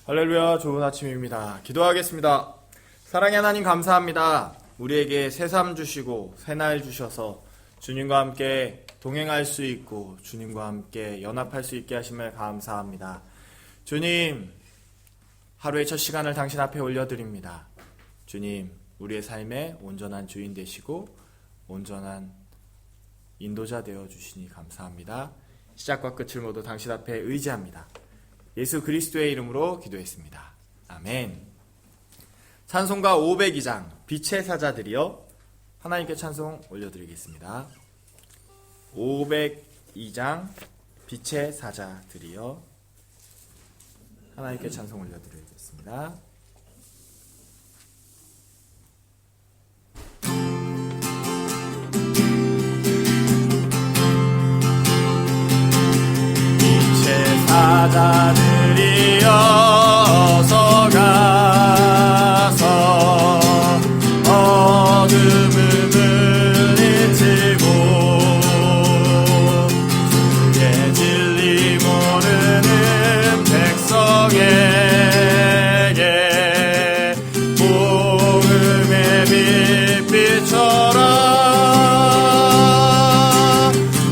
할렐루야, 좋은 아침입니다. 기도하겠습니다. 사랑의 하나님 감사합니다. 우리에게 새삼 주시고 새날 주셔서 주님과 함께 동행할 수 있고 주님과 함께 연합할 수 있게 하심을 감사합니다. 주님, 하루의 첫 시간을 당신 앞에 올려드립니다. 주님, 우리의 삶의 온전한 주인 되시고 온전한 인도자 되어주시니 감사합니다. 시작과 끝을 모두 당신 앞에 의지합니다. 예수 그리스도의 이름으로 기도했습니다. 아멘. 찬송가 502장 빛의 사자들이여 하나님께 찬송 올려드리겠습니다. 502장 빛의 사자들이여 하나님께 찬송 올려드리겠습니다. 사자들이 어서 가서 어둠을 물리치고 주의 진리 모르는 백성에게 복음의 빛 비춰라.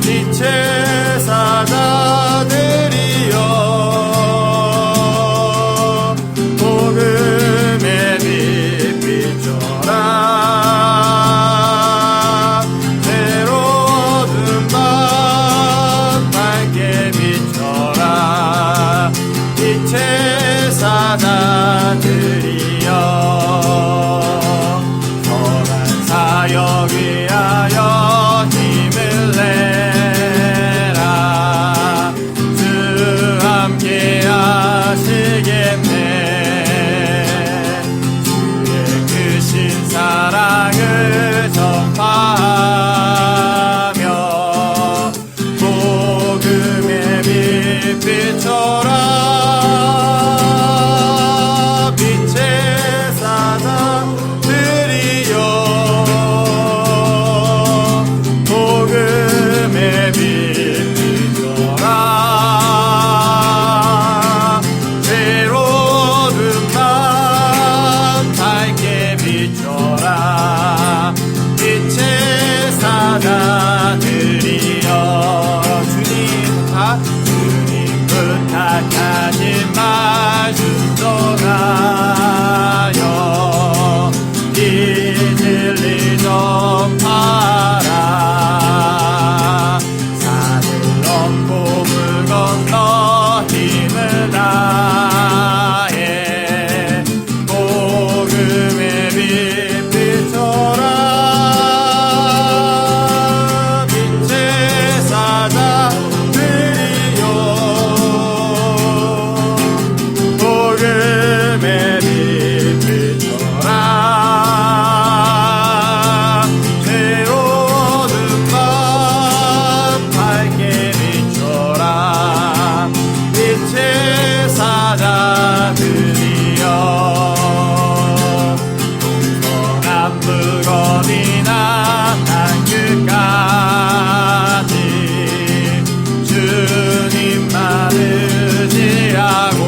빛의 사자들이 사자들이여 선한 사역 위하여 힘을 내라. 주 함께 하시겠네. 주의 크신 사랑을 전파하며 복음의 빛 비춰라. 하지만 순종하여 이 진리 전파라. 산을 넘고 물 건너 힘을 다해 복음의 빛 비춰라. 빛의 사자들이여 복음의 빛 비춰라. 새로운 밤 밝게 비춰라. 빛의 사자들이여 동서남북 어디나 땅 끝까지 주님만 의지하고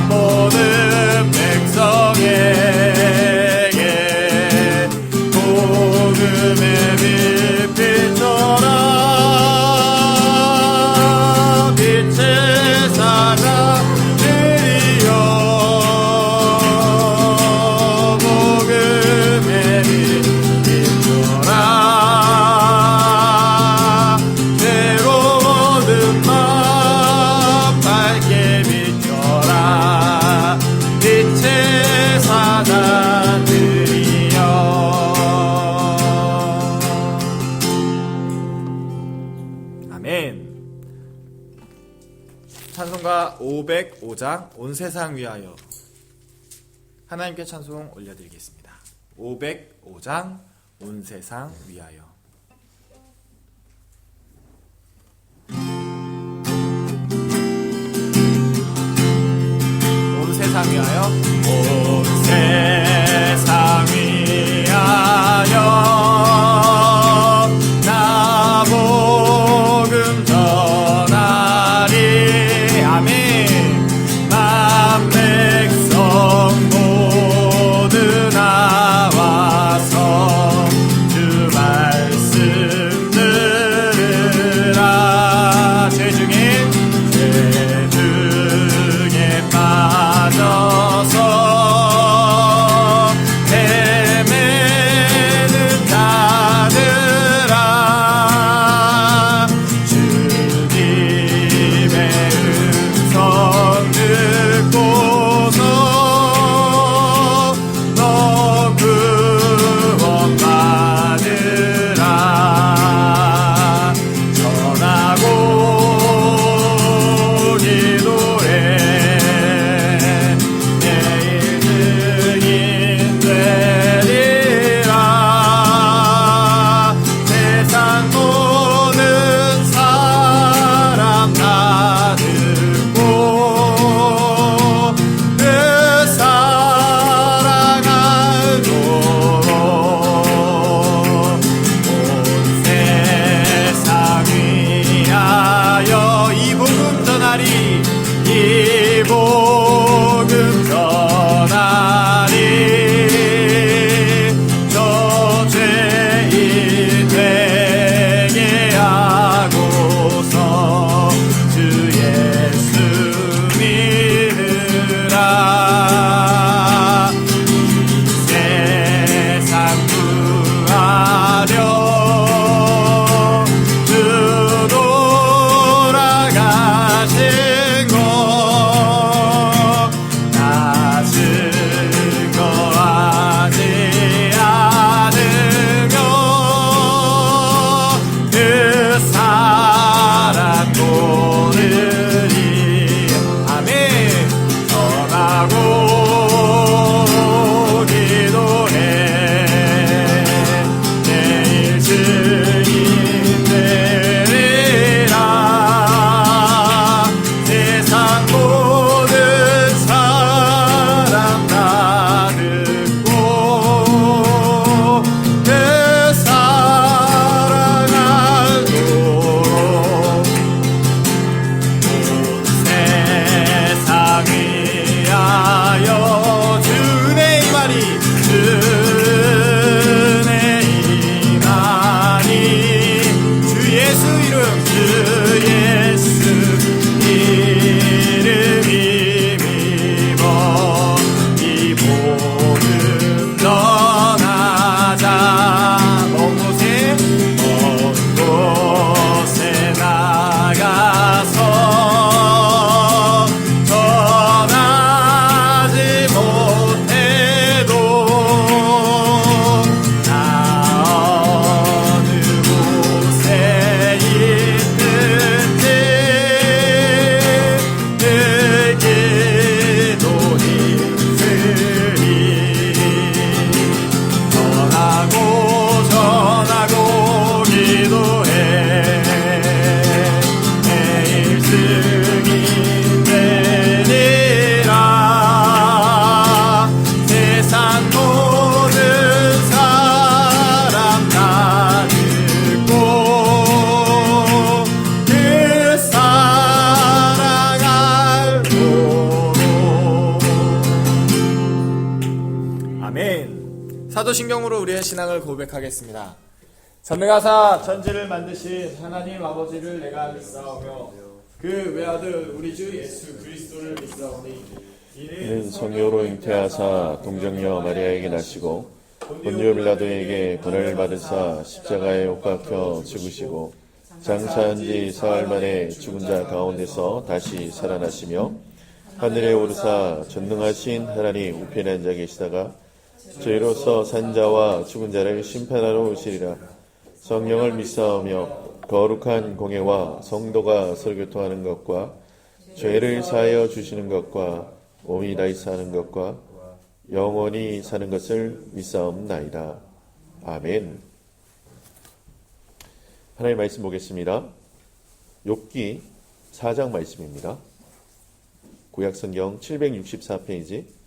모든 백성에게 복음의 빛 비춰라. 빛의 사자들이여 복음의 빛 비춰라. 새로운 밤 밝게 비춰라. 빛의 사자들이여. 아멘. 찬송가 505장 온 세상 위하여 하나님께 찬송 올려드리겠습니다. 505장 온 세상 위하여. 온 세상 위하여 온 세상 위하여 나 복음 전하리. 사도신경으로 우리의 신앙을 고백하겠습니다. 전능하사 천지를 만드신 하나님 아버지를 내가 믿사오며 그 외아들 우리 주 예수 그리스도를 믿사오니 이는 성령으로 잉태하사 동정녀 마리아에게 나시고 본디오 빌라도에게 고난을 받으사 십자가에 못 박혀 죽으시고 장사한 지 사흘 만에 죽은 자 가운데서 다시 살아나시며 하늘에 오르사 전능하신 하나님 우편에 앉아 계시다가 저희로서 산 자와 죽은 자를 심판하러 오시리라. 성령을 믿사오며 거룩한 공예와 성도가 설교통하는 것과 죄를 사하여 주시는 것과 몸이 다시 사는 것과 영원히 사는 것을 믿사옵나이다. 아멘. 하나님의 말씀 보겠습니다. 욥기 4장 말씀입니다. 구약성경 764페이지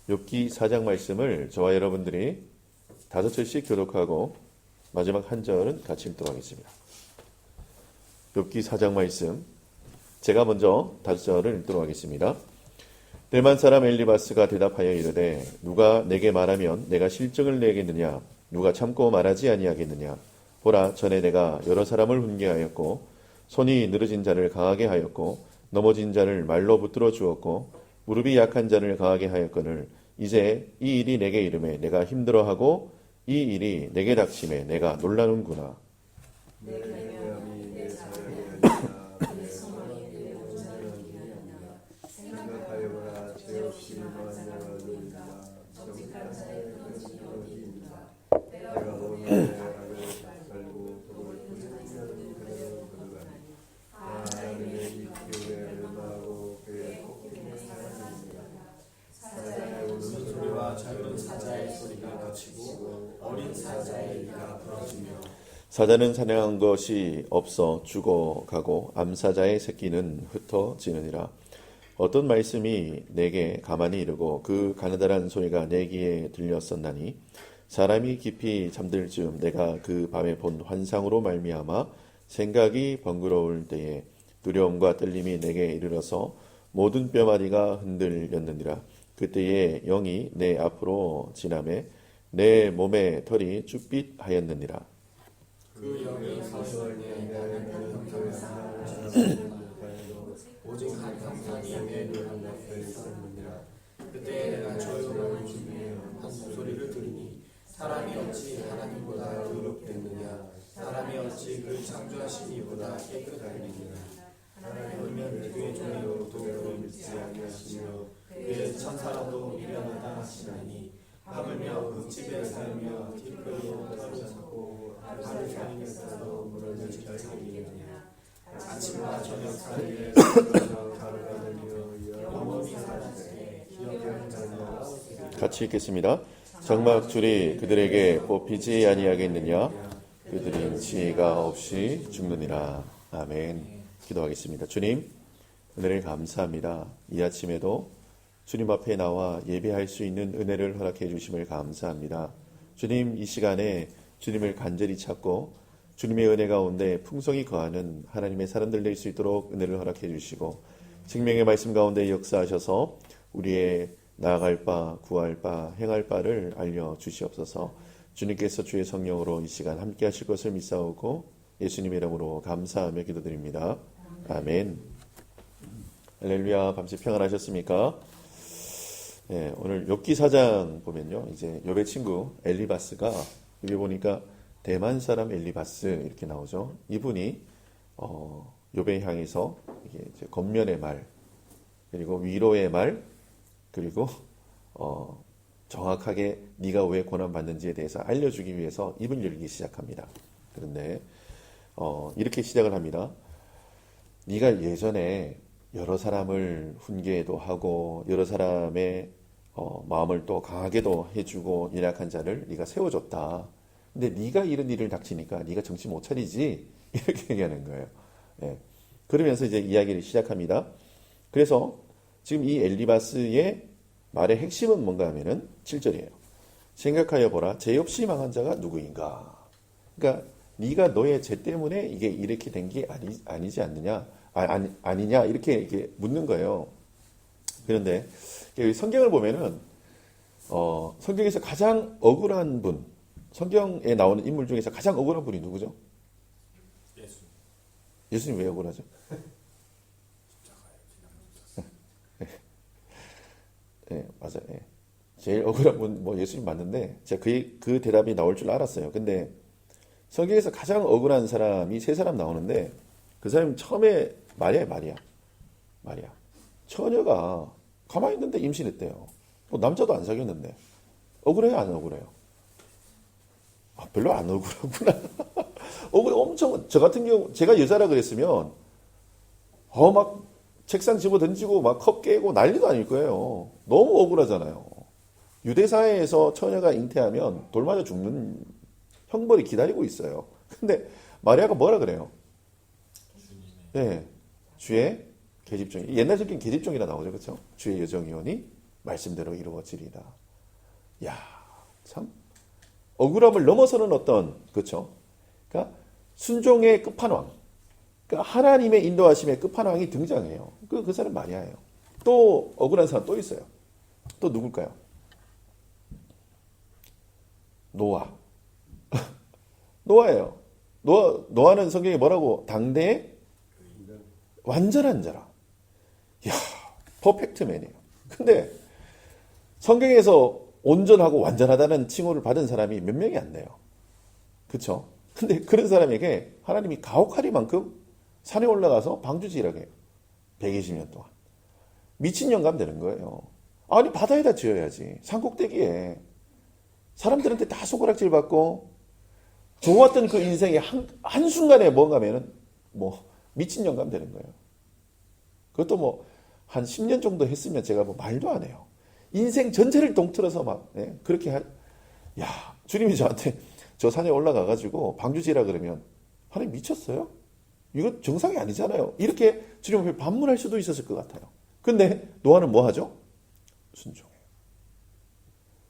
욥기 4장 말씀을 저와 여러분들이 5절씩 교독하고 마지막 한 절은 같이 읽도록 하겠습니다. 욥기 4장 말씀 제가 먼저 5절을 읽도록 하겠습니다. 대만 사람 엘리바스가 대답하여 이르되 누가 내게 말하면 내가 실증을 내겠느냐 누가 참고 말하지 아니하겠느냐 보라 전에 내가 여러 사람을 훈계하였고 손이 늘어진 자를 강하게 하였고 넘어진 자를 말로 붙들어 주었고 무릎이 약한 자를 강하게 하였거늘 이제 이 일이 내게 이름에 내가 힘들어하고 이 일이 내게 닥침에 내가 놀라는구나. 사자는 사냥한 것이 없어 죽어가고 암사자의 새끼는 흩어지느니라. 어떤 말씀이 내게 가만히 이르고 그 가느다란 소리가 내 귀에 들렸었나니 사람이 깊이 잠들 즈음 내가 그 밤에 본 환상으로 말미암아 생각이 번거로울 때에 두려움과 떨림이 내게 이르러서 모든 뼈마디가 흔들렸느니라. 그때에 영이 내 앞으로 지나매 내 몸의 털이 쭈삣하였느니라. 그 영이 사시는 오직 한 형상이 내 눈앞에 있었느니라. 그때 내가 조용한 중에 한 소리를 들으니 사람이 어찌 하나님보다 의롭겠느냐 사람이 어찌 그 창조하신 이보다 깨끗하겠느냐 하나님은 그의 종이로 도를 믿지 아니하시며 그의 천사라도 미련하다 하시나니 하물며 그 집에 살며 티끌로 털을 찾고 하루 종일 싸도 물을 결정이느냐 아침과 저녁 사이에 가루가 들며 영원히 사라지게 기억하는 자가 같이 읽겠습니다. 장막 줄이 그들에게 뽑히지 아니하겠느냐 그들은 지혜가 없이 죽느니라. 아멘. 기도하겠습니다. 주님 은혜를 감사합니다. 이 아침에도 주님 앞에 나와 예배할 수 있는 은혜를 허락해 주심을 감사합니다. 주님 이 시간에 주님을 간절히 찾고 주님의 은혜 가운데 풍성히 거하는 하나님의 사람들 될 수 있도록 은혜를 허락해 주시고 생명의 말씀 가운데 역사하셔서 우리의 나아갈 바, 구할 바, 행할 바를 알려주시옵소서. 주님께서 주의 성령으로 이 시간 함께 하실 것을 믿사오고 예수님의 이름으로 감사하며 기도드립니다. 아멘. 할렐루야. 밤새 평안하셨습니까? 네, 오늘 욥기 4장 보면요. 이제 욥의 친구 엘리바스가 여기 보니까 대만 사람 엘리바스 이렇게 나오죠. 이분이 욥에 향해서 이게 이제 겉면의 말 그리고 위로의 말 그리고 정확하게 네가 왜 고난 받는지에 대해서 알려주기 위해서 입을 열기 시작합니다. 그런데 이렇게 시작을 합니다. 네가 예전에 여러 사람을 훈계도 하고 여러 사람의 마음을 또 강하게도 해주고 연약한 자를 네가 세워줬다. 근데 네가 이런 일을 닥치니까 네가 정신 못 차리지 이렇게 얘기하는 거예요. 예. 그러면서 이제 이야기를 시작합니다. 그래서 지금 이 엘리바스의 말의 핵심은 뭔가 하면은 7절이에요. 생각하여 보라. 죄 없이 망한 자가 누구인가. 그러니까 네가 너의 죄 때문에 이게 이렇게 된 게 아니지 않느냐. 아니냐 이렇게 묻는 거예요. 그런데 성경을 보면은 성경에서 가장 억울한 분, 성경에 나오는 인물 중에서 가장 억울한 분이 누구죠? 예수. 예수님 왜 억울하죠? 네, 맞아요. 예. 제일 억울한 분, 뭐 예수님 맞는데, 제가 그 대답이 나올 줄 알았어요. 근데 성경에서 가장 억울한 사람이 세 사람 나오는데, 그 사람이 처음에 마리아. 처녀가 가만히 있는데 임신했대요. 뭐 남자도 안 사귀었는데. 억울해요, 안 억울해요? 아, 별로 안 억울하구나. 엄청, 저 같은 경우, 제가 여자라 그랬으면, 막 책상 집어 던지고 막 컵 깨고 난리도 아닐 거예요. 너무 억울하잖아요. 유대사회에서 처녀가 잉태하면 돌 맞아 죽는 형벌이 기다리고 있어요. 근데 마리아가 뭐라 그래요? 네, 주의 계집종. 옛날 적인 계집종이라 나오죠, 그렇죠? 주의 여정이오니 말씀대로 이루어지리다. 야, 참 억울함을 넘어서는 어떤, 그렇죠? 그러니까 순종의 끝판왕. 그러니까 하나님의 인도하심의 끝판왕이 등장해요. 그 사람 마리아예요. 또 억울한 사람 또 있어요. 또 누굴까요? 노아예요. 노아는 성경에 뭐라고? 당대의 완전한 자라. 이야, 퍼펙트맨이에요. 근데 성경에서 온전하고 완전하다는 칭호를 받은 사람이 몇 명이 안 돼요. 그쵸? 근데 그런 사람에게 하나님이 가혹하리만큼 산에 올라가서 방주지라고 해요. 120년 동안. 미친 영감 되는 거예요. 아니, 바다에다 지어야지. 산꼭대기에. 사람들한테 다 손가락질 받고, 좋았던 그 인생의 한순간에 뭔가 하면은, 미친 영감 되는 거예요. 그것도 한 10년 정도 했으면 제가 말도 안 해요. 인생 전체를 동틀어서 그렇게 야, 주님이 저한테 저 산에 올라가가지고 방주지라 그러면, 하나님 미쳤어요? 이거 정상이 아니잖아요. 이렇게 주님 앞에 반문할 수도 있었을 것 같아요. 근데 노아는 뭐 하죠? 순종해요.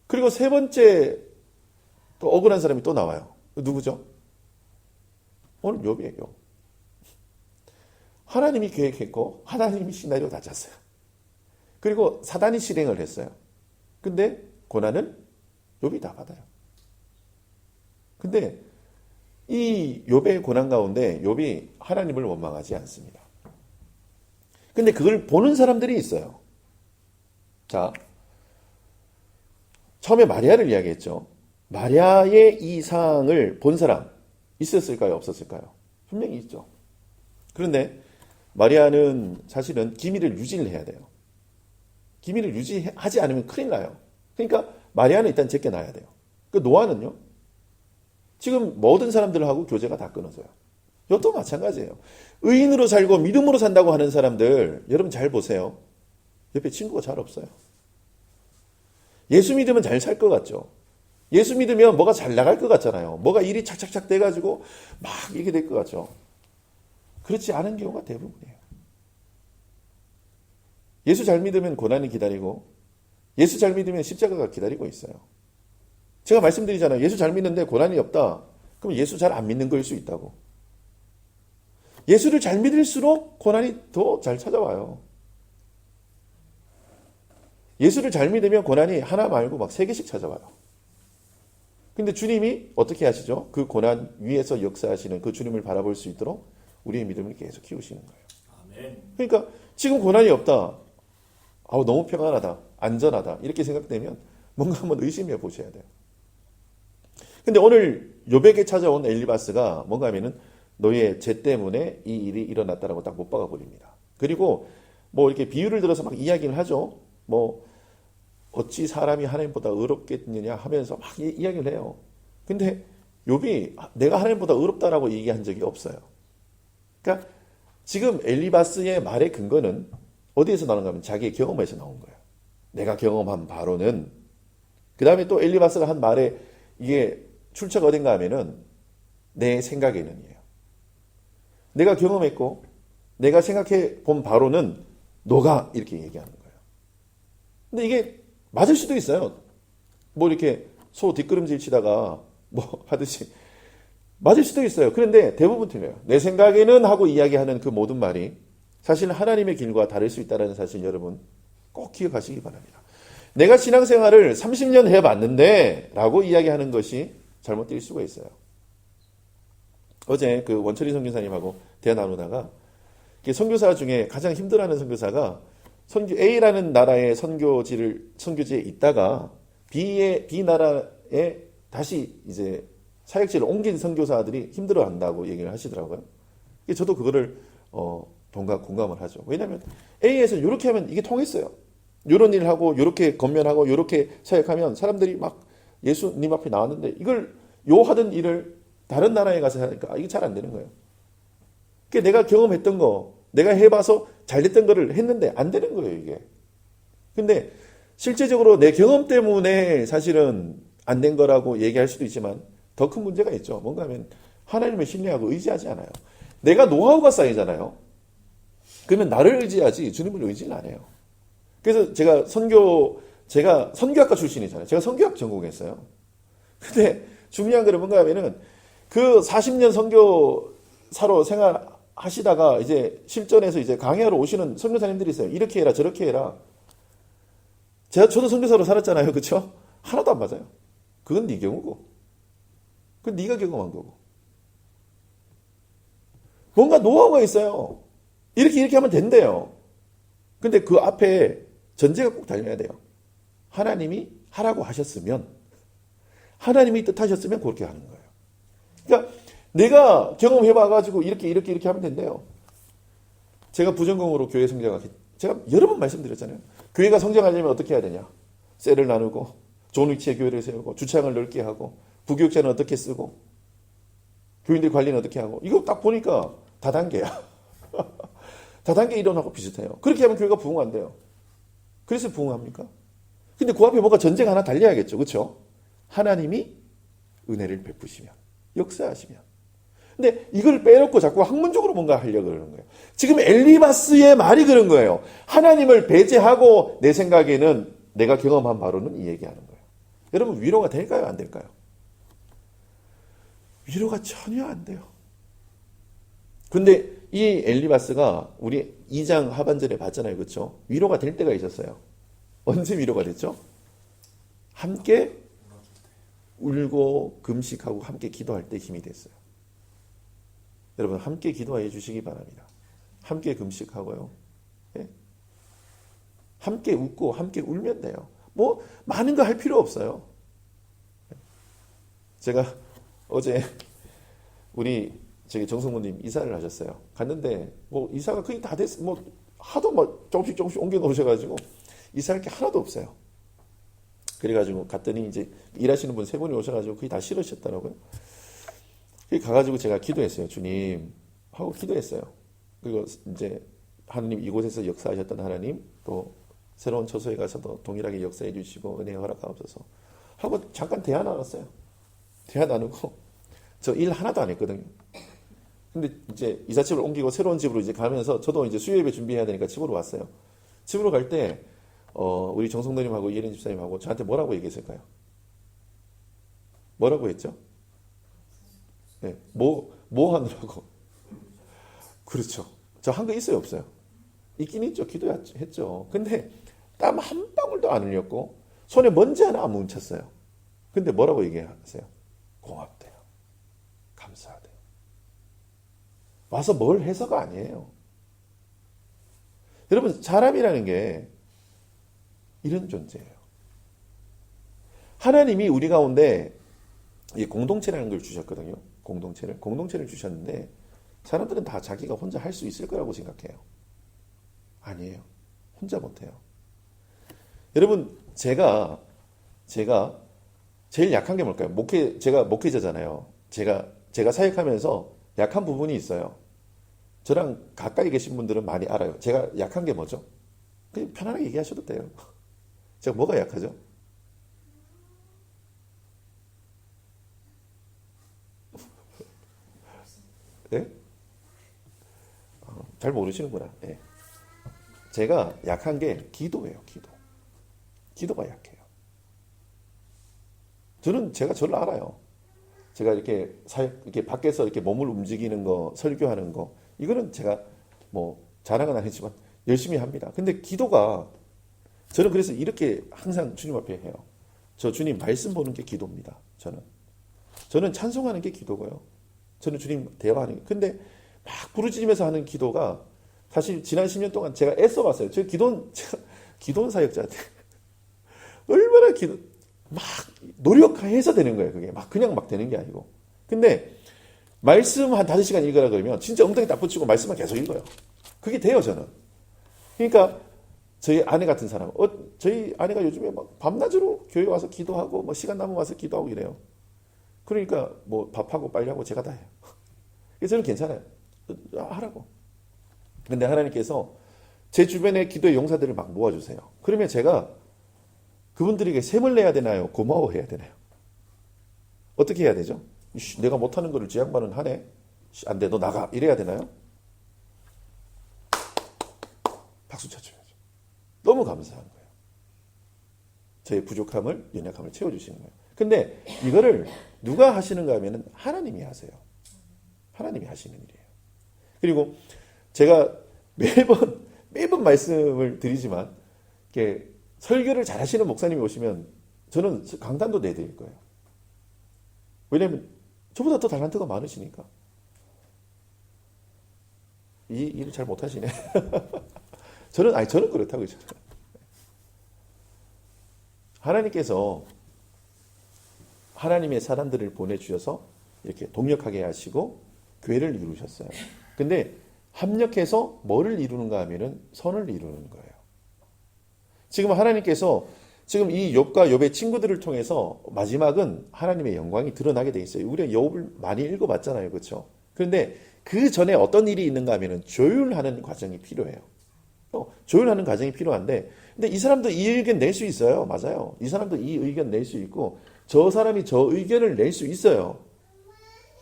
그리고 세 번째 또 억울한 사람이 또 나와요. 누구죠? 오늘 욥이에요. 하나님이 계획했고 하나님이 시나리오 다 짰어요. 그리고 사단이 실행을 했어요. 근데 고난은 욥이 다 받아요. 근데 이 욥의 고난 가운데 욥이 하나님을 원망하지 않습니다. 근데 그걸 보는 사람들이 있어요. 자, 처음에 마리아를 이야기했죠. 마리아의 이상을 본 사람 있었을까요? 없었을까요? 분명히 있죠. 그런데 마리아는 사실은 기밀을 유지를 해야 돼요. 기밀을 유지하지 않으면 큰일 나요. 그러니까 마리아는 일단 제껴놔야 돼요. 그 노아는요? 지금 모든 사람들하고 교제가 다 끊어져요. 이것도 마찬가지예요. 의인으로 살고 믿음으로 산다고 하는 사람들, 여러분 잘 보세요. 옆에 친구가 잘 없어요. 예수 믿으면 잘 살 것 같죠? 예수 믿으면 뭐가 잘 나갈 것 같잖아요. 뭐가 일이 착착착 돼가지고 막 이렇게 될 것 같죠? 그렇지 않은 경우가 대부분이에요. 예수 잘 믿으면 고난이 기다리고, 예수 잘 믿으면 십자가가 기다리고 있어요. 제가 말씀드리잖아요. 예수 잘 믿는데 고난이 없다. 그럼 예수 잘 안 믿는 거일 수 있다고. 예수를 잘 믿을수록 고난이 더 잘 찾아와요. 예수를 잘 믿으면 고난이 하나 말고 막 3개씩 찾아와요. 근데 주님이 어떻게 하시죠? 그 고난 위에서 역사하시는 그 주님을 바라볼 수 있도록 우리의 믿음을 계속 키우시는 거예요. 아멘. 그러니까 지금 고난이 없다. 너무 평안하다. 안전하다. 이렇게 생각되면 뭔가 한번 의심해 보셔야 돼요. 근데 오늘 욥에게 찾아온 엘리바스가 뭔가 하면은 너의 죄 때문에 이 일이 일어났다라고 딱 못 박아 버립니다. 그리고 이렇게 비유를 들어서 막 이야기를 하죠. 어찌 사람이 하나님보다 의롭겠느냐 하면서 막 이야기를 해요. 근데 욥이 내가 하나님보다 의롭다라고 얘기한 적이 없어요. 그러니까 지금 엘리바스의 말의 근거는 어디에서 나오는가 하면 자기의 경험에서 나온 거예요. 내가 경험한 바로는, 그 다음에 또 엘리바스가 한 말에 이게 출처가 어딘가 하면은 내 생각에는이에요. 내가 경험했고 내가 생각해 본 바로는 너가 이렇게 얘기하는 거예요. 근데 이게 맞을 수도 있어요. 이렇게 소 뒷걸음질 치다가 하듯이 맞을 수도 있어요. 그런데 대부분 틀려요. 내 생각에는 하고 이야기하는 그 모든 말이 사실 하나님의 길과 다를 수 있다는 사실 여러분 꼭 기억하시기 바랍니다. 내가 신앙생활을 30년 해봤는데 라고 이야기하는 것이 잘못될 수가 있어요. 어제 그 원철이 선교사님하고 대화 나누다가 선교사 중에 가장 힘들어하는 선교사가 A라는 나라의 선교지에 있다가 B 나라에 다시 이제 사역지를 옮긴 선교사들이 힘들어한다고 얘기를 하시더라고요. 저도 그거를 공감을 하죠. 왜냐하면 A에서 이렇게 하면 이게 통했어요. 이런 일을 하고 이렇게 건면하고 이렇게 사역하면 사람들이 막 예수님 앞에 나왔는데 이걸 하던 일을 다른 나라에 가서 하니까 이게 잘 안 되는 거예요. 그러니까 내가 경험했던 거, 내가 해봐서 잘 됐던 거를 했는데 안 되는 거예요, 이게. 근데 실제적으로 내 경험 때문에 사실은 안 된 거라고 얘기할 수도 있지만 더 큰 문제가 있죠. 뭔가 하면 하나님을 신뢰하고 의지하지 않아요. 내가 노하우가 쌓이잖아요. 그러면 나를 의지하지 주님을 의지는 안 해요. 그래서 제가 선교학과 출신이잖아요. 제가 선교학 전공했어요. 근데 중요한 거는 뭔가 하면은 그 40년 선교사로 생활하시다가 이제 실전에서 이제 강의하러 오시는 선교사님들이 있어요. 이렇게 해라, 저렇게 해라. 저도 선교사로 살았잖아요. 그렇죠? 하나도 안 맞아요. 그건 네 경우고. 그건 네가 경험한 거고. 뭔가 노하우가 있어요. 이렇게 하면 된대요. 근데 그 앞에 전제가 꼭 달려야 돼요. 하나님이 하라고 하셨으면, 하나님이 뜻하셨으면 그렇게 하는 거예요. 그러니까 내가 경험해봐가지고 이렇게 하면 된대요. 제가 부전공으로 교회 성장하기, 제가 여러 번 말씀드렸잖아요. 교회가 성장하려면 어떻게 해야 되냐? 셀을 나누고, 좋은 위치에 교회를 세우고, 주차장을 넓게 하고, 부교육자는 어떻게 쓰고, 교인들 관리는 어떻게 하고, 이거 딱 보니까 다단계야. 다단계 이론하고 비슷해요. 그렇게 하면 교회가 부흥한대요. 그래서 부흥합니까? 근데 그 앞에 뭔가 전제가 하나 달려야겠죠. 그렇죠? 하나님이 은혜를 베푸시면, 역사하시면. 근데 이걸 빼놓고 자꾸 학문적으로 뭔가 하려고 그러는 거예요. 지금 엘리바스의 말이 그런 거예요. 하나님을 배제하고 내 생각에는 내가 경험한 바로는 이 얘기하는 거예요. 여러분 위로가 될까요? 안 될까요? 위로가 전혀 안 돼요. 근데 이 엘리바스가 우리 2장 하반절에 봤잖아요. 그렇죠? 위로가 될 때가 있었어요. 언제 위로가 됐죠? 함께 울고 금식하고 함께 기도할 때 힘이 됐어요. 여러분 함께 기도해 주시기 바랍니다. 함께 금식하고요. 예? 함께 웃고 함께 울면 돼요. 뭐 많은 거 할 필요 없어요. 제가 어제 우리 저기 정성모님 이사를 하셨어요. 갔는데 뭐 이사가 거의 다 됐어. 뭐 하도 뭐 조금씩 옮겨 놓으셔가지고 이사할 게 하나도 없어요. 그래가지고 갔더니 이제 일하시는 분 3분이 오셔가지고 거의 다 싫으셨더라고요. 가가지고 제가 기도했어요. 주님 하고 기도했어요. 그리고 이제 하나님 이곳에서 역사하셨던 하나님 또 새로운 처소에 가서도 동일하게 역사해 주시고 은혜 허락하옵소서 하고 잠깐 대화 나눴어요. 대화 나누고 저 일 하나도 안 했거든요. 근데 이제 이삿집을 옮기고 새로운 집으로 이제 가면서 저도 이제 수요 예배 준비해야 되니까 집으로 왔어요. 집으로 갈 때 우리 정성도님하고 이혜린 집사님하고 저한테 뭐라고 얘기했을까요? 뭐라고 했죠? 네, 뭐 하느라고? 그렇죠. 저 한 거 있어요, 없어요? 있긴 있죠. 기도했죠. 근데 땀 한 방울도 안 흘렸고 손에 먼지 하나 안 뭉쳤어요. 근데 뭐라고 얘기하세요? 고맙대요. 감사하대요. 와서 뭘 해서가 아니에요. 여러분 사람이라는 게 이런 존재예요. 하나님이 우리 가운데 이 공동체라는 걸 주셨거든요. 공동체를 주셨는데 사람들은 다 자기가 혼자 할 수 있을 거라고 생각해요. 아니에요. 혼자 못해요. 여러분 제가 제일 약한 게 뭘까요? 제가 목회자잖아요. 제가 사역하면서 약한 부분이 있어요. 저랑 가까이 계신 분들은 많이 알아요. 제가 약한 게 뭐죠? 그냥 편안하게 얘기하셔도 돼요. 제가 뭐가 약하죠? 네? 잘 모르시는구나. 네. 제가 약한 게 기도예요. 기도가 약해요. 제가 저를 알아요. 제가 이렇게 밖에서 이렇게 몸을 움직이는 거, 설교하는 거, 이거는 제가 뭐 자랑은 아니지만 열심히 합니다. 근데 기도가 저는 그래서 이렇게 항상 주님 앞에 해요. 저 주님 말씀 보는 게 기도입니다. 저는 찬송하는 게 기도고요. 저는 주님 대화하는 게. 근데 막 부르짖으면서 하는 기도가 사실 지난 10년 동안 제가 애써봤어요. 제가 기도원 사역자한테 얼마나 막 노력해서 되는 거예요. 그게 막 그냥 막 되는 게 아니고. 근데 말씀 한 5시간 읽으라 그러면 진짜 엉덩이 딱 붙이고 말씀만 계속 읽어요. 그게 돼요, 저는. 그러니까 저희 아내 같은 사람, 저희 아내가 요즘에 막 밤낮으로 교회 와서 기도하고 뭐 시간 남으면 와서 기도하고 이래요. 그러니까 뭐 밥하고 빨래하고 제가 다 해요. 그래서 저는 괜찮아요. 하라고. 근데 하나님께서 제 주변에 기도의 용사들을 막 모아주세요. 그러면 제가 그분들에게 셈을 내야 되나요? 고마워해야 되나요? 어떻게 해야 되죠? 내가 못하는 거를 지 양반은 하네? 안 돼, 너 나가. 이래야 되나요? 박수 쳐줘야죠. 너무 감사한 거예요. 저의 부족함을, 연약함을 채워주시는 거예요. 근데 이거를 누가 하시는가 하면은 하나님이 하세요. 하나님이 하시는 일이에요. 그리고 제가 매번 말씀을 드리지만, 이렇게 설교를 잘 하시는 목사님이 오시면 저는 강단도 내드릴 거예요. 왜냐면 저보다 더 달란트가 많으시니까. 이 일을 잘 못하시네. 저는 그렇다고요. 저는. 하나님께서 하나님의 사람들을 보내주셔서 이렇게 동력하게 하시고 교회를 이루셨어요. 근데 합력해서 뭐를 이루는가 하면은 선을 이루는 거예요. 지금 하나님께서 지금 이 욥과 욥의 친구들을 통해서 마지막은 하나님의 영광이 드러나게 돼 있어요. 우리가 욥을 많이 읽어봤잖아요, 그렇죠? 그런데 그 전에 어떤 일이 있는가 하면은 조율하는 과정이 필요해요. 조율하는 과정이 필요한데, 근데 이 사람도 이 의견 낼 수 있어요, 맞아요. 이 사람도 이 의견 낼 수 있고, 저 사람이 저 의견을 낼 수 있어요.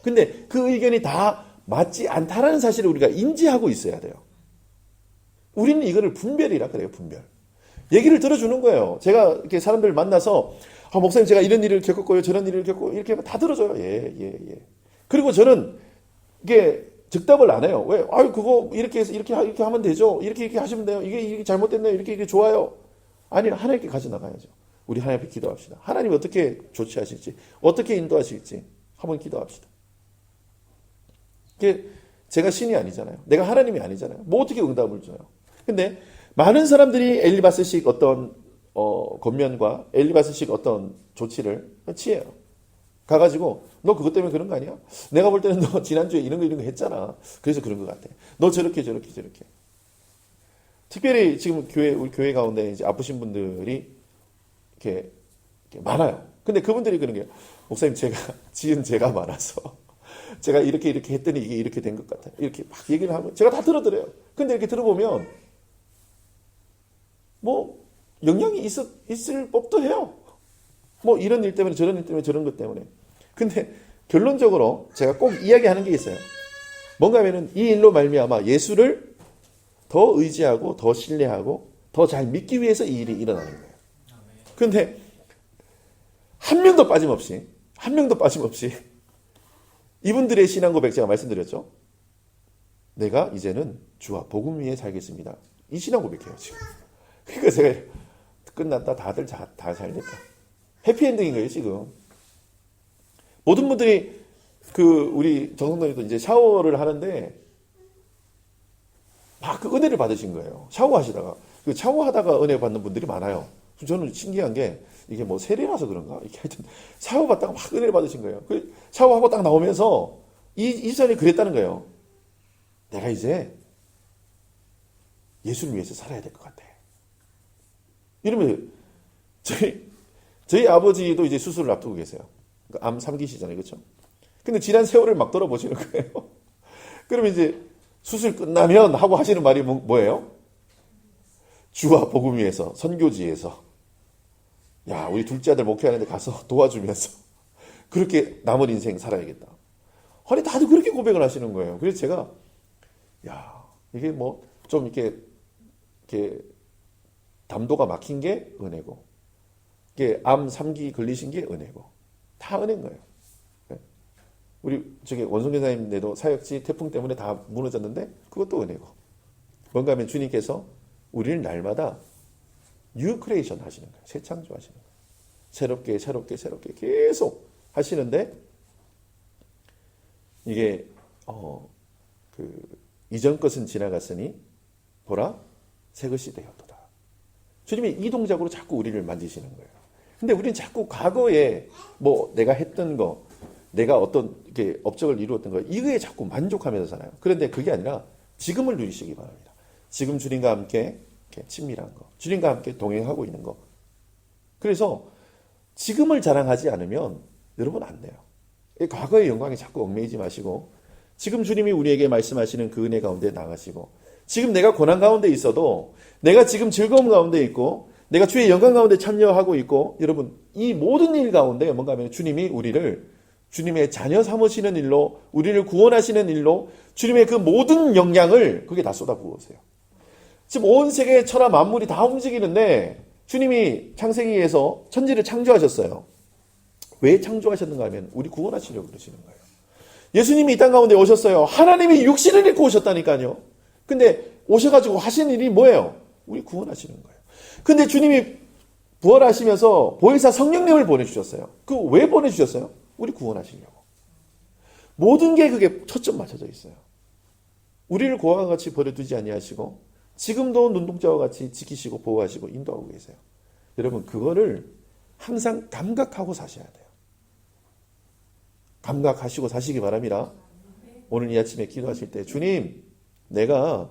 근데 그 의견이 다 맞지 않다라는 사실을 우리가 인지하고 있어야 돼요. 우리는 이거를 분별이라 그래요, 분별. 얘기를 들어주는 거예요. 제가 이렇게 사람들 만나서, 목사님 제가 이런 일을 겪었고요, 저런 일을 겪고, 이렇게 하면 다 들어줘요. 예. 그리고 저는 이게 즉답을 안 해요. 왜? 그거 이렇게 해서 이렇게 하면 되죠. 이렇게 하시면 돼요. 이게 잘못됐네요. 이렇게 좋아요. 아니, 하나님께 가져나가야죠. 우리 하나님 앞에 기도합시다. 하나님이 어떻게 조치하실지, 어떻게 인도하실지 한번 기도합시다. 이게 제가 신이 아니잖아요. 내가 하나님이 아니잖아요. 뭐 어떻게 응답을 줘요. 근데 많은 사람들이 엘리바스식 어떤 권면과 엘리바스식 어떤 조치를 취해요. 가가지고 너 그것 때문에 그런 거 아니야? 내가 볼 때는 너 지난주에 이런 거 했잖아. 그래서 그런 것 같아. 너 저렇게. 특별히 지금 우리 교회 가운데 이제 아프신 분들이 이렇게 많아요. 근데 그분들이 그런 게, 목사님 지은 죄가 많아서 제가 이렇게 했더니 이게 이렇게 된 것 같아요. 이렇게 막 얘기를 하면 제가 다 들어드려요. 근데 이렇게 들어보면 뭐 영향이 있을 법도 해요. 뭐 이런 일 때문에 저런 일 때문에 저런 것 때문에. 근데 결론적으로 제가 꼭 이야기하는 게 있어요. 뭔가 하면은 이 일로 말미암아 예수를 더 의지하고 더 신뢰하고 더 잘 믿기 위해서 이 일이 일어나는 거예요. 근데 한 명도 빠짐없이 이분들의 신앙 고백 제가 말씀드렸죠. 내가 이제는 주와 복음 위에 살겠습니다. 이 신앙 고백해요, 지금. 그러니까 제가 끝났다. 다들 다 잘 됐다. 해피엔딩인 거예요, 지금. 모든 분들이 우리 정성도님도 이제 샤워를 하는데 막 그 은혜를 받으신 거예요. 샤워하시다가. 샤워하다가 은혜 받는 분들이 많아요. 저는 신기한 게 이게 뭐 세례라서 그런가? 이렇게 하여튼 샤워 받다가 막 은혜를 받으신 거예요. 샤워하고 딱 나오면서 이 사람이 그랬다는 거예요. 내가 이제 예수를 위해서 살아야 될 것 같아. 이러면 저희 아버지도 이제 수술을 앞두고 계세요. 그러니까 암 3기시잖아요. 그렇죠? 근데 지난 세월을 막 돌아보시는 거예요. 그러면 이제 수술 끝나면 하고 하시는 말이 뭐예요? 주와 복음 위에서, 선교지에서, 야, 우리 둘째 아들 목회하는데 가서 도와주면서 그렇게 남은 인생 살아야겠다. 아니, 다들 그렇게 고백을 하시는 거예요. 그래서 제가, 야, 이게 뭐 좀 이렇게 담도가 막힌 게 은혜고, 이게 암 3기 걸리신 게 은혜고, 다 은혜인 거예요. 우리 원성교사님네도 사역지 태풍 때문에 다 무너졌는데 그것도 은혜고, 뭔가 하면 주님께서 우리를 날마다 뉴 크리에이션 하시는 거예요. 새 창조 하시는 거예요. 새롭게 계속 하시는데 이게 이전 것은 지나갔으니 보라 새 것이 되었도다. 주님이 이 동작으로 자꾸 우리를 만드시는 거예요. 근데 우리는 자꾸 과거에 뭐 내가 했던 거, 내가 어떤 이렇게 업적을 이루었던 거 이거에 자꾸 만족하면서 살아요. 그런데 그게 아니라 지금을 누리시기 바랍니다. 지금 주님과 함께 이렇게 친밀한 거, 주님과 함께 동행하고 있는 거. 그래서 지금을 자랑하지 않으면 여러분 안 돼요. 과거의 영광에 자꾸 얽매이지 마시고 지금 주님이 우리에게 말씀하시는 그 은혜 가운데 나가시고 지금 내가 고난 가운데 있어도 내가 지금 즐거움 가운데 있고 내가 주의 영광 가운데 참여하고 있고 여러분 이 모든 일 가운데 뭔가 하면 주님이 우리를 주님의 자녀 삼으시는 일로 우리를 구원하시는 일로 주님의 그 모든 영향을 그게 다 쏟아부으세요. 지금 온 세계의 천하 만물이 다 움직이는데 주님이 창세기에서 천지를 창조하셨어요. 왜 창조하셨는가 하면 우리 구원하시려고 그러시는 거예요. 예수님이 이 땅 가운데 오셨어요. 하나님이 육신을 입고 오셨다니까요. 근데 오셔가지고 하신 일이 뭐예요? 우리 구원하시는 거예요. 근데 주님이 부활하시면서 보혜사 성령님을 보내주셨어요. 그 왜 보내주셨어요? 우리 구원하시려고. 모든 게 그게 초점 맞춰져 있어요. 우리를 고아와 같이 버려두지 아니하시고 지금도 눈동자와 같이 지키시고 보호하시고 인도하고 계세요. 여러분 그거를 항상 감각하고 사셔야 돼요. 감각하시고 사시기 바랍니다. 오늘 이 아침에 기도하실 때 주님 내가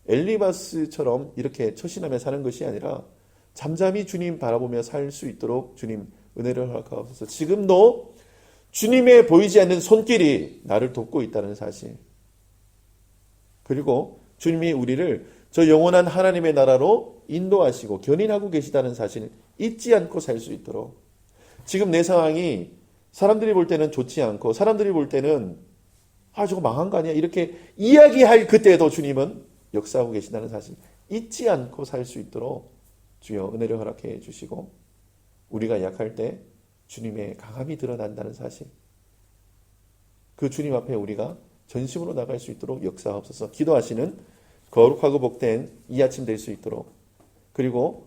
엘리바스처럼 이렇게 처신하며 사는 것이 아니라 잠잠히 주님 바라보며 살 수 있도록 주님 은혜를 허락하옵소서. 지금도 주님의 보이지 않는 손길이 나를 돕고 있다는 사실, 그리고 주님이 우리를 저 영원한 하나님의 나라로 인도하시고 견인하고 계시다는 사실을 잊지 않고 살 수 있도록, 지금 내 상황이 사람들이 볼 때는 좋지 않고 사람들이 볼 때는 저거 망한 거 아니야 이렇게 이야기할 그때에도 주님은 역사하고 계신다는 사실 잊지 않고 살 수 있도록 주여 은혜를 허락해 주시고, 우리가 약할 때 주님의 강함이 드러난다는 사실, 그 주님 앞에 우리가 전심으로 나갈 수 있도록 역사하옵소서. 기도하시는 거룩하고 복된 이 아침 될 수 있도록, 그리고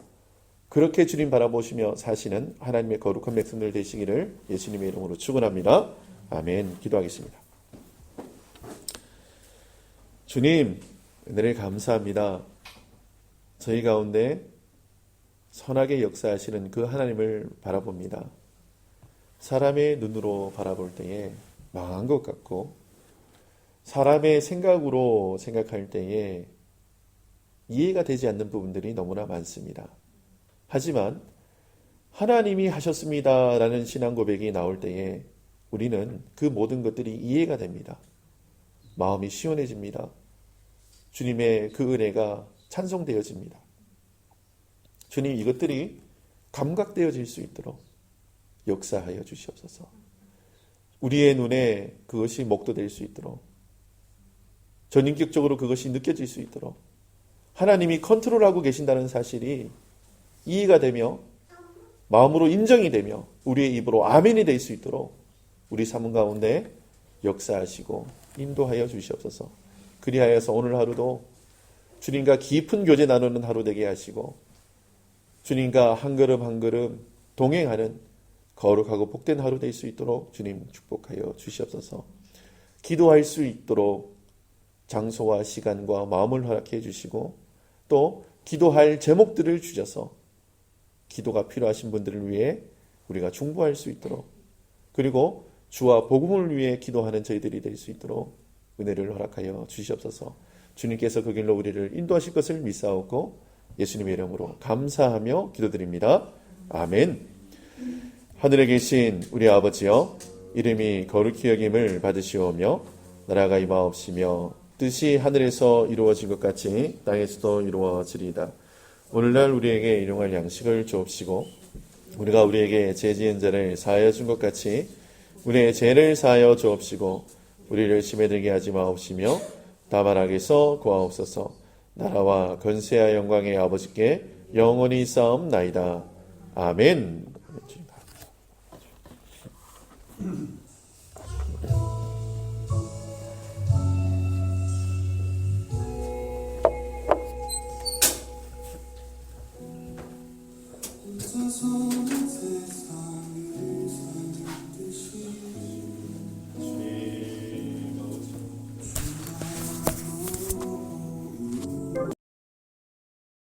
그렇게 주님 바라보시며 사시는 하나님의 거룩한 백성들 되시기를 예수님의 이름으로 축원합니다. 아멘. 기도하겠습니다. 주님 은혜를 감사합니다. 저희 가운데 선하게 역사하시는 그 하나님을 바라봅니다. 사람의 눈으로 바라볼 때에 망한 것 같고 사람의 생각으로 생각할 때에 이해가 되지 않는 부분들이 너무나 많습니다. 하지만 하나님이 하셨습니다라는 신앙 고백이 나올 때에 우리는 그 모든 것들이 이해가 됩니다. 마음이 시원해집니다. 주님의 그 은혜가 찬송되어집니다. 주님 이것들이 감각되어질 수 있도록 역사하여 주시옵소서. 우리의 눈에 그것이 목도될 수 있도록, 전인격적으로 그것이 느껴질 수 있도록 하나님이 컨트롤하고 계신다는 사실이 이해가 되며 마음으로 인정이 되며 우리의 입으로 아멘이 될 수 있도록 우리 삶 가운데 역사하시고 인도하여 주시옵소서. 그리하여서 오늘 하루도 주님과 깊은 교제 나누는 하루 되게 하시고 주님과 한 걸음 한 걸음 동행하는 거룩하고 복된 하루 될 수 있도록 주님 축복하여 주시옵소서. 기도할 수 있도록 장소와 시간과 마음을 허락해 주시고 또 기도할 제목들을 주셔서 기도가 필요하신 분들을 위해 우리가 중보할 수 있도록, 그리고 주와 복음을 위해 기도하는 저희들이 될 수 있도록 은혜를 허락하여 주시옵소서. 주님께서 그 길로 우리를 인도하실 것을 믿사옵고 예수님의 이름으로 감사하며 기도드립니다. 아멘. 하늘에 계신 우리 아버지여, 이름이 거룩히 여김을 받으시오며 나라가 임하옵시며 뜻이 하늘에서 이루어진 것 같이 땅에서도 이루어지리이다. 오늘날 우리에게 일용할 양식을 주옵시고 우리가 우리에게 죄 지은 자를 사하여 준 것 같이 우리의 죄를 사하여 주옵시고 우리를 심에 들게 하지 마옵시며 다만 악에서 구하옵소서. 나라와 권세와 영광의 아버지께 영원히 싸움나이다. 아멘.